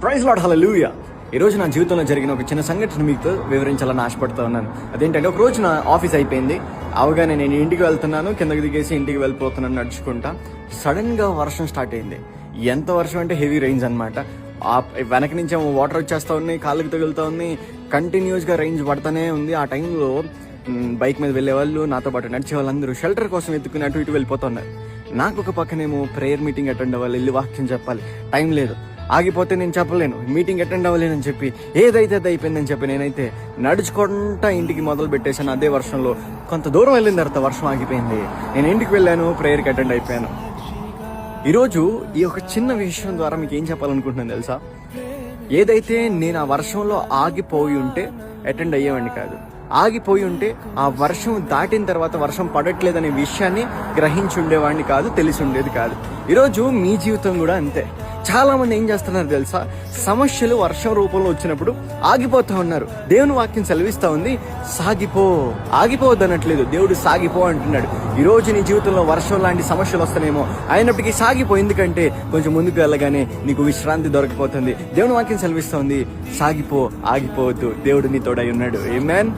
Praise lord, హల్లెలూయా. ఈ రోజు నా జీవితంలో జరిగిన ఒక చిన్న సంఘటన మీతో వివరించాలని ఆశపడుతూ ఉన్నాను. అదేంటంటే, ఒక రోజు నా ఆఫీస్ అయిపోయింది, అవగానే నేను ఇంటికి వెళ్తున్నాను, కిందకి దిగేసి ఇంటికి వెళ్ళిపోతున్నాను నడుచుకుంటా. సడన్ గా వర్షం స్టార్ట్ అయింది. ఎంత వర్షం అంటే హెవీ రైన్స్ అనమాట. వెనక నుంచి వాటర్ వచ్చేస్తా ఉన్నాయి, కాళ్ళకి తగులుతా ఉంది, కంటిన్యూస్ గా రైన్స్ పడతానే ఉంది. ఆ టైంలో బైక్ మీద వెళ్ళే వాళ్ళు, నాతో పాటు నడిచే వాళ్ళందరూ షెల్టర్ కోసం ఎత్తుకుని అటు ఇటు వెళ్ళిపోతున్నారు. నాకు ఒక పక్కనేమో ప్రేయర్ మీటింగ్ అటెండ్ అవ్వాలి, వెళ్ళి వాక్యం చెప్పాలి, టైం లేదు. ఆగిపోతే నేను చెప్పలేను, మీటింగ్ అటెండ్ అవ్వలేనని చెప్పి ఏదైతే అది అయిపోయిందని చెప్పి నేనైతే నడుచుకుంటా ఇంటికి మొదలు పెట్టేశాను. అదే వర్షంలో కొంత దూరం వెళ్ళిన తర్వాత వర్షం ఆగిపోయింది. నేను ఇంటికి వెళ్ళాను, ప్రేయర్కి అటెండ్ అయిపోయాను. ఈరోజు ఈ ఒక చిన్న విషయం ద్వారా మీకు ఏం చెప్పాలనుకుంటున్నాను తెలుసా? ఏదైతే నేను ఆ వర్షంలో ఆగిపోయి ఉంటే అటెండ్ అయ్యేవాడిని కాదు. ఆగిపోయి ఉంటే ఆ వర్షం దాటిన తర్వాత వర్షం పడట్లేదనే విషయాన్ని గ్రహించి ఉండేవాడిని కాదు, తెలిసి ఉండేది కాదు. ఈరోజు మీ జీవితం కూడా అంతే. చాలా మంది ఏం చేస్తున్నారు తెలుసా? సమస్యలు వర్షం రూపంలో వచ్చినప్పుడు ఆగిపోతా ఉన్నారు. దేవుని వాక్యం సెలవిస్తా ఉంది, సాగిపో. ఆగిపోవద్దు అనట్లేదు, దేవుడు సాగిపో అంటున్నాడు. ఈ రోజు నీ జీవితంలో వర్షం లాంటి సమస్యలు వస్తానేమో, అయినప్పటికీ సాగిపో. ఎందుకంటే కొంచెం ముందుకు వెళ్ళగానే నీకు విశ్రాంతి దొరకపోతుంది. దేవుని వాక్యం సెలవిస్తా ఉంది, సాగిపో, ఆగిపోవద్దు, దేవుడు నీ తోడై ఉన్నాడు. ఆమేన్.